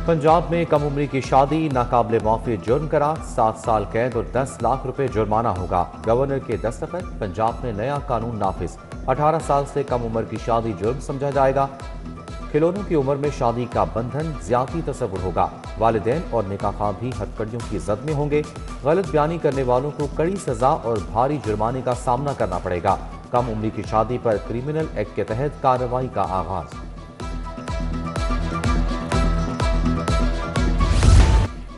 पंजाब में कम उम्री की शादी नाकाबिले माफी जुर्म करार, 7 साल कैद और 10 लाख रुपए जुर्माना होगा। गवर्नर के दस्तखत, पंजाब में नया कानून नाफिज। 18 साल से कम उम्र की शादी जुर्म समझा जाएगा। खिलौनों की उम्र में शादी का बंधन ज्यादा तस्वुर होगा। वालिदैन और निकाह भी हथकड़ियों की जद में होंगे। गलत बयानी करने वालों को कड़ी सजा और भारी जुर्माने का सामना करना पड़ेगा। कम उम्री की शादी पर क्रिमिनल एक्ट के तहत कार्रवाई का आगाज।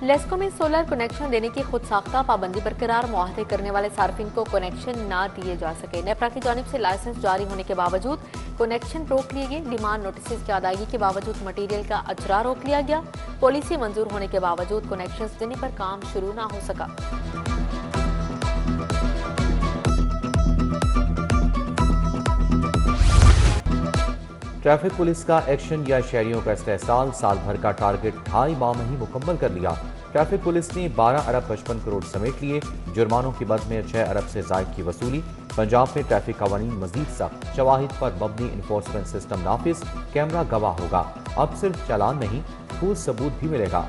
लेस्को में सोलर कनेक्शन देने की खुद साख्ता पाबंदी बरकरार, मुआहदे करने वाले सार्फिन को कनेक्शन ना दिए जा सके। नेपरा की जानिब से लाइसेंस जारी होने के बावजूद कनेक्शन रोक लिए गए। डिमांड नोटिस की अदायगी के बावजूद मटीरियल का अजरा रोक लिया गया। पॉलिसी मंजूर होने के बावजूद कनेक्शन देने पर काम शुरू ना हो सका। ट्रैफिक पुलिस का एक्शन या शहरियों का इस्तेहसाल, साल भर का टारगेट 2.5 माह में ही मुकम्मल कर लिया। ट्रैफिक पुलिस ने 12 अरब 55 करोड़ समेट लिए। जुर्मानों की बद में 6 अरब से जायद की वसूली। पंजाब में ट्रैफिक कवानीन मजीद सख्त, शवाहिद पर मबनी इन्फोर्समेंट सिस्टम नाफिज, कैमरा गवाह होगा। अब सिर्फ चालान नहीं, ठोस सबूत भी मिलेगा।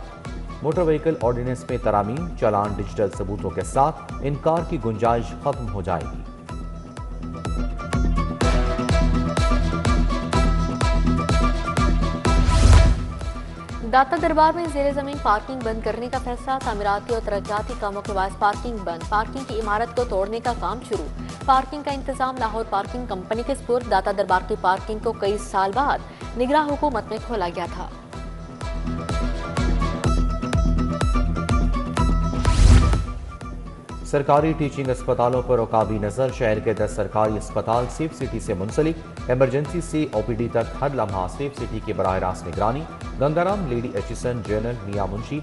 मोटर व्हीकल ऑर्डिनेंस में तरामीम, चालान डिजिटल सबूतों के साथ, इनकार की गुंजाइश खत्म हो जाएगी। दाता दरबार में ज़ेरे ज़मीन पार्किंग बंद करने का फैसला। तामीराती और तरक्याती कामों के बाद पार्किंग बंद। पार्किंग की इमारत को तोड़ने का काम शुरू। पार्किंग का इंतजाम लाहौर पार्किंग कंपनी के स्पुर्द। दाता दरबार की पार्किंग को कई साल बाद निगरान हुकूमत में खोला गया था। सरकारी टीचिंग अस्पतालों पर औकाबी नजर। शहर के 10 सरकारी अस्पताल सेफ सिटी से मुंसलिक। इमरजेंसी से ओपीडी तक हर लम्हा सेफ सिटी की बराह रास्त निगरानी। गंगाराम, लेडी एचिसन, जनरल, मियां मुंशी,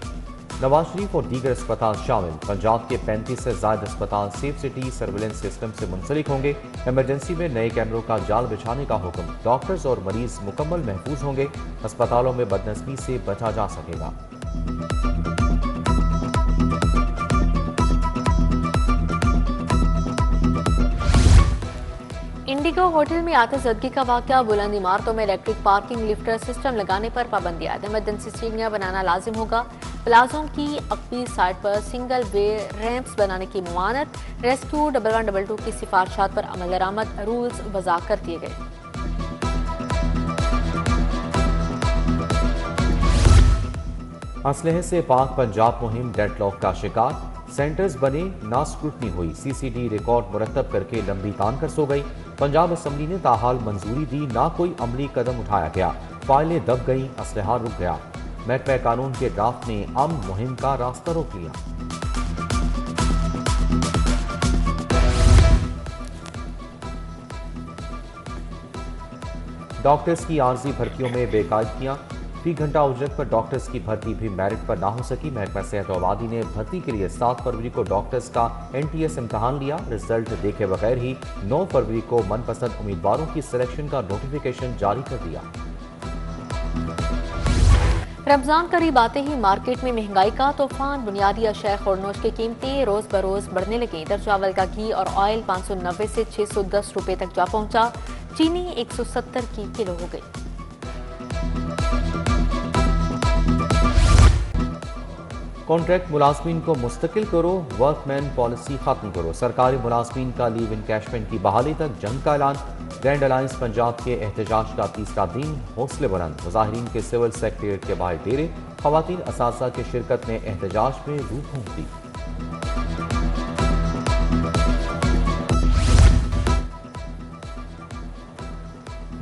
नवाज शरीफ और दीगर अस्पताल शामिल। पंजाब के 35 से ज्यादा अस्पताल सेफ सिटी सर्विलेंस सिस्टम से मुंसलिक होंगे। इमरजेंसी में नए कैमरों का जाल बिछाने का हुक्म। डॉक्टर्स और मरीज मुकम्मल महफूज होंगे। अस्पतालों में बदनस्बी से बचा जा सकेगा। इंडिगो होटल में आतिशबाजी का वाकया। बुलंद इमारतों में इलेक्ट्रिक पार्किंग लिफ्टर सिस्टम लगाने पर पाबंदी आयद। इमरजेंसी सीढ़ियां बनाना लाजिम होगा। प्लाजों की अक्बी साइड पर सिंगल वे रैंप्स बनाने की मुआनत। रेस्क्यू 1112 की सिफारिशात पर अमल दरामद। रूल्स वज़ा कर दिए गए। असलहे से पाक पंजाब मुहिम डेडलॉक का शिकार। सेंटर्स बने, ना स्क्रूटनी हुई। सीसीडी रिकॉर्ड मुरतब करके लंबी तान कर सो गई। पंजाब असम्बली ने ताहाल मंजूरी दी, ना कोई अमली कदम उठाया गया। फाइलें दब गईं, असलहा रुक गया। महकमा कानून के ड्राफ्ट ने अमन मुहिम का रास्ता रोक लिया। डॉक्टर्स की आर्जी भर्तियों में बेकायदगियां। फी घंटा उजरत पर डॉक्टर्स की भर्ती भी मेरिट पर ना हो सकी। महकमा सेहत और आबादी ने भर्ती के लिए 7 फरवरी को डॉक्टर्स का NTS इम्तहान लिया। रिजल्ट देखे बगैर ही 9 फरवरी को मनपसंद उम्मीदवारों की सिलेक्शन का नोटिफिकेशन जारी कर दिया। रमजान करीब आते ही मार्केट में महंगाई का तूफान। बुनियादी अशिया खुरनोश की कीमतें रोज बरोज बढ़ने लगी। इधर चावल का घी और ऑयल 590 से 610 रुपए तक जा पहुंचा। चीनी 170 की किलो हो गई। कॉन्ट्रैक्ट मुलाजमीन को मुस्तकिल करो, वर्कमैन पॉलिसी खत्म करो। सरकारी मुलाजमीन का लीव इनकैशमेंट की बहाली तक जंग का ऐलान। ग्रैंड अलायंस पंजाब के एहतजाज का तीसरा दिन, हौसले बुलंद। मुजाहिरीन के सिविल सेक्रेटेरिएट के बाहर डेरे। खवातीन असातिज़ा की शिरकत ने एहतजाज में रूह फूंक दी।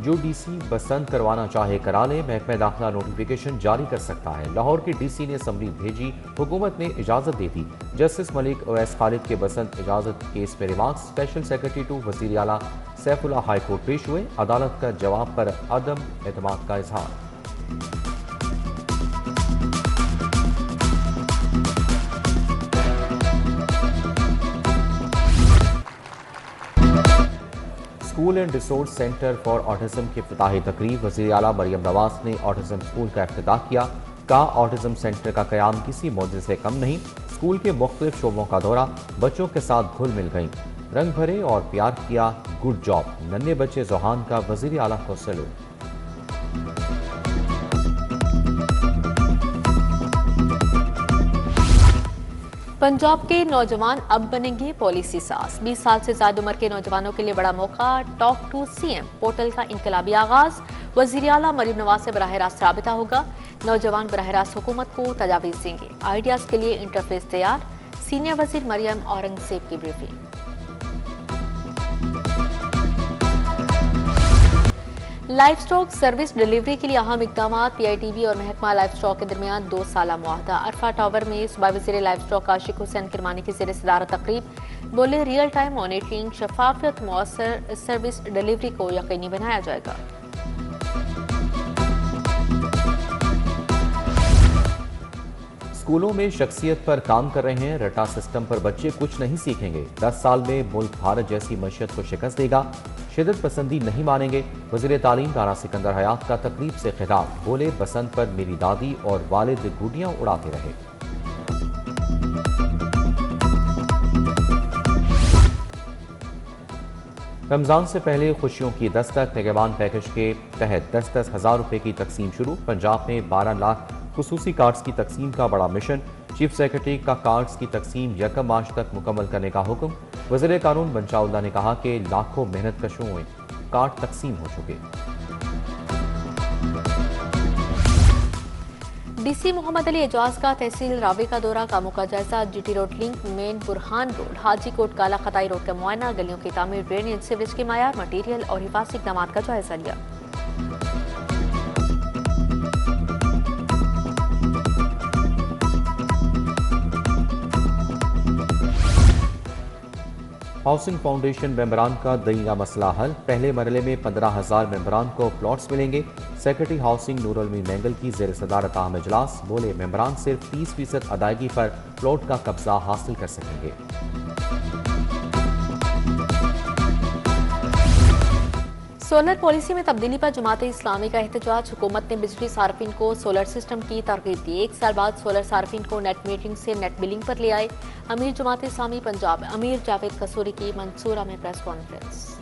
जो DC बसंत करवाना चाहे करा ले, महकमा दाखिला नोटिफिकेशन जारी कर सकता है। लाहौर के DC ने असम्बली भेजी, हुकूमत ने इजाजत दे दी। जस्टिस मलिक ओवैस खालिद के बसंत इजाजत केस में रिमार्क्स। स्पेशल सेक्रेटरी टू वज़ीर आला सैफुल्लाह हाई कोर्ट पेश हुए। अदालत का जवाब पर अदम एतमाद का इजहार। School and resource centre for autism की इफ्तिताही तकरीब। वज़ीर आला मरियम नवाज ने ऑटिज्म स्कूल का इफ्तिताह किया। कहा, ऑटिज्म सेंटर का क़याम किसी मौजे से कम नहीं। स्कूल के मुख्तलिफ शोबों का दौरा, बच्चों के साथ घुल मिल गई, रंग भरे और प्यार किया। Good job. नन्हे बच्चे जोहान का वज़ीर आला को सैल्यूट। पंजाब के नौजवान अब बनेंगे पॉलिसी साज। 20 साल से ज्यादा उम्र के नौजवानों के लिए बड़ा मौका। टॉक टू सीएम पोर्टल का इनकलाबी आगाज। वजीर आला मरीम नवाज से बराह रास्त राबिता होगा। नौजवान बराह रास्त हुकूमत को तजावीज देंगे। आइडियाज के लिए इंटरफेस तैयार। सीनियर वजीर मरियम औरंगजेब की briefing. Life stock service delivery के लिए अहम इकदाम। पीआईटीवी और महकमा लाइफ स्टॉक के दरमियान 2 साला मुआहदा। अरफा टावर में सूबा वज़ीर लाइफ स्टॉक आशिक हुसैन किरमानी की ज़ेर सदारत तकरीब। बोले रियल टाइम मॉनिटरिंग, शफाफियत, मौसर सर्विस डिलीवरी को यकीनी बनाया जाएगा। स्कूलों में शख्सियत पर काम कर रहे हैं। रटा सिस्टम पर बच्चे कुछ नहीं सीखेंगे। 10 साल में मुल्क भारत जैसी मईशत को शिकस्त देगा। शिदत पसंदी नहीं मानेंगे। वज़ीर तालीम राना सिकंदर हयात का तकरीब से खिताब। बोले बसंत पर मेरी दादी और वालिद गुडियां उड़ाते रहे। रमजान से पहले खुशियों की दस्तक। निगहबान पैकेज के तहत 10-10 हज़ार रुपए की तकसीम शुरू। पंजाब में 12 लाख खुसूसी कार्ड्स की तकसीम का बड़ा मिशन। चीफ सेक्रेटरी का कार्ड्स की तकसीम 1 मार्च तक मुकम्मल करने का हुक्म। वज़ीर कानून बंचाउल्ला ने कहा कि लाखों मेहनत कशों में कार्ड तकसीम हो चुके। डीसी मोहम्मद अली एजाज का तहसील रावे का दौरा। कामों का जायजा। GT road link, main Burhan road, Haji Kot, Kala Khatai road का मुआयना। गलियों की तामीर, ड्रेनेज, सीवरेज के मायार, मटीरियल और हिफाजती इक़दाम का जायजा लिया। हाउसिंग फाउंडेशन मेंबरान का दईना मसला हल। पहले मरले में 15,000 मेंबरान को प्लॉट्स मिलेंगे। सेक्रेटरी हाउसिंग नूरुल मैंगल की ज़ेर सदारत अहम इजलास। बोले मेंबरान सिर्फ 30% अदायगी पर प्लॉट का कब्जा हासिल कर सकेंगे। सोलर पॉलिसी में तब्दीली पर जमात इस्लामी का एहतजाज। हुकूमत ने बिजली सार्फिन को सोलर सिस्टम की तरगीब दी। 1 साल बाद सोलर सार्फिन को नेट मीटरिंग से नेट बिलिंग पर ले आए। अमीर जमात इस्लामी पंजाब अमीर जावेद कसूरी की मंसूरा में प्रेस कॉन्फ्रेंस।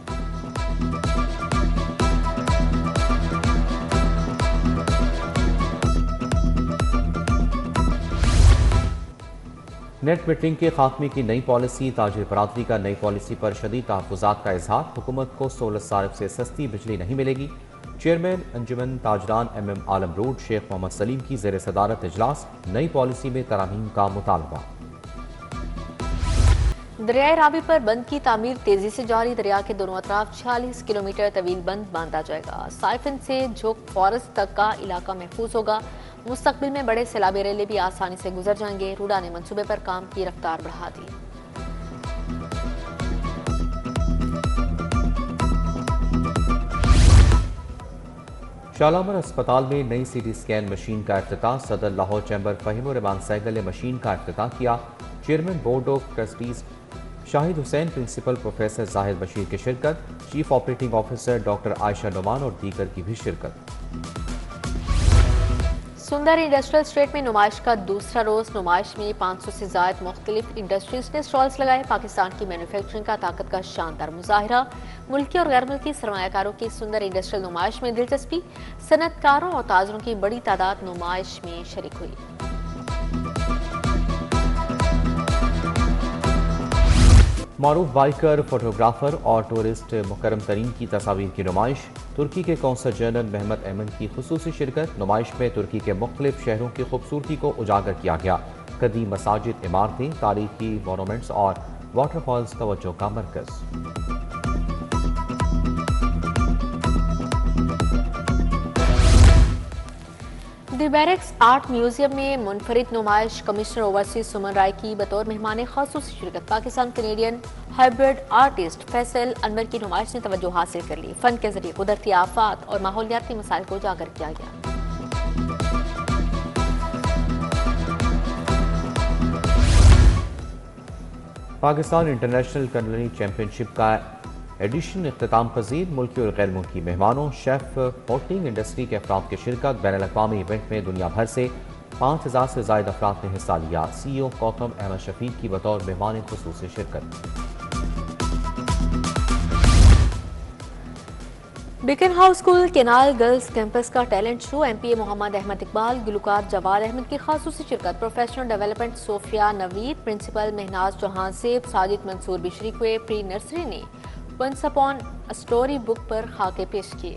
नेट मीटरिंग के खात्मे की नई पॉलिसी। ताजिर बरादरी का नई पॉलिसी पर शदीद तहफ़्फ़ुज़ात का इजहार। हुकूमत को सोलर सारिफ से सस्ती बिजली नहीं मिलेगी। चेयरमैन अंजुमन ताजरान MM आलम रोड शेख मोहम्मद सलीम की ज़ेर सदारत इजलास। नई पॉलिसी में तरामीम का मुतालबा। दरियाए रावी पर बंद की तामीर तेजी से जारी। दरिया के दोनों अतराफ 46 किलोमीटर तवील बंद बांधा जाएगा। साइफन से झोंक फॉरेस्ट तक का इलाका महफूज होगा। मुस्तकबिल में बड़े सैलाबी रेले भी आसानी से गुजर जाएंगे। रूडा ने मंसूबे पर काम की रफ्तार बढ़ा दी। शालामर अस्पताल में नई CT स्कैन मशीन का इफ्तिताह। सदर लाहौर चैम्बर फहीम और रहमान सहगल ने मशीन का इफ्तिताह किया। Chairman board of trustees Shahid Hussain, principal professor Zahid Bashir की शिरकत। Chief operating officer doctor Ayesha Noman और दीगर की भी शिरकत। सुंदर इंडस्ट्रियल स्टेट में नुमाइश का दूसरा रोज। नुमाइश में 500 से ज्यादा मुख्तलिफ इंडस्ट्रीज ने स्टॉल्स लगाए। पाकिस्तान की मैन्युफैक्चरिंग का ताकत का शानदार मुजाहिरा। मुल्की और गैर मुल्की सरमायाकारों की सुंदर इंडस्ट्रियल नुमाइश में दिलचस्पी। सनतकारों और ताजरों की बड़ी तादाद नुमाइश में शरीक हुई। मारूफ बाइकर, फोटोग्राफर और टूरिस्ट मुकरम तरीन की तस्वीर की नुमाइश। तुर्की के कौंसल जनरल महमद एमन की खुसूसी शिरकत। नुमाइश में तुर्की के मुख्तलिफ शहरों की खूबसूरती को उजागर किया गया। कदीम मसाजिद, इमारतें, तारीखी मॉन्यूमेंट्स और वाटरफॉल्स तवज्जो का मरकज। दी बैरक्स आर्ट म्यूजियम में मुनफरिद नुमाइश। कमिश्नर ओवरसीज सुमन राय की बतौर मेहमान खासूसी शिरकत। Pakistan Canadian hybrid artist Faisal Anwar की नुमाइश ने तवज्जो हासिल कर ली। फन के जरिए कुदरती आफात और माहौलियाती मसाइल को उजागर किया गया। पाकिस्तान इंटरनेशनल कुलिनरी चैंपियनशिप का एडिशन इख्तिताम पजीर। मुल्की और गैर मुल्की मेहमानों, शेफ, होटलिंग इंडस्ट्री के अफराद की शिरकत। बैनुल अक़वामी इवेंट में दुनिया भर से 5,000 से ज़ायद अफराद ने हिस्सा लिया। CEO गौतम अहमद शफीक की बतौर मेहमान खुसूसी शिरकत। Beaconhouse school canal girls campus کا talent show MP Muhammad Ahmed Iqbal, گلوکار جواد احمد کی خصوصی شرکت، professional development Sophia Naveed, principal Mahnaz Chauhan سیب، ساجد منصور بھی شریک ہوئے۔ پری نرسری نے ونس اپون اسٹوری بک پر خاکے پیش کیے۔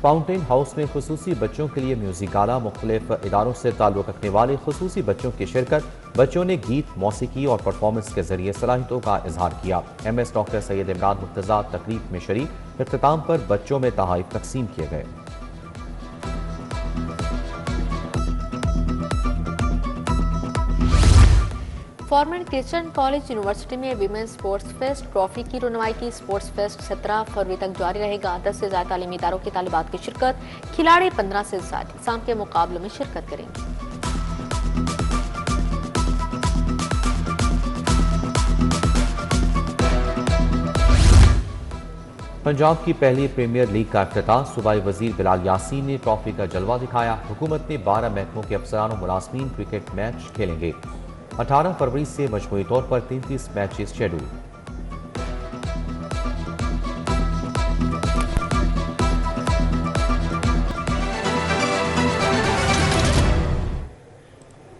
فاؤنٹین ہاؤس میں خصوصی بچوں کے لیے میوزک گالا، مختلف اداروں سے تعلق رکھنے والے خصوصی بچوں کی شرکت، بچوں نے گیت، موسیقی اور پرفارمنس کے ذریعے صلاحیتوں کا اظہار کیا۔ MS ڈاکٹر سید عمران مرتضیٰ تقریب میں شریک، اختتام پر بچوں میں تحائف تقسیم کیے گئے۔ فارمر کرسچن کالج یونیورسٹی میں ویمنز سپورٹس فیسٹ ٹرافی کی رونمائی کی۔ سپورٹس فیسٹ 17 فروری تک جاری رہے گا۔ 10 سے زائد تعلیمی اداروں کے طالبات کی شرکت، کھلاڑی 15 سے زائد اقسام کے مقابلوں میں شرکت کریں گے۔ پنجاب کی پہلی پریمیئر لیگ کا افتتاح، صوبائی وزیر بلال یاسین نے ٹرافی کا جلوہ دکھایا۔ حکومت نے 12 محکموں کے افسران و ملازمین کرکٹ میچ کھیلیں گے۔ 18 فروری سے مجموعی طور پر 33 میچز شیڈول۔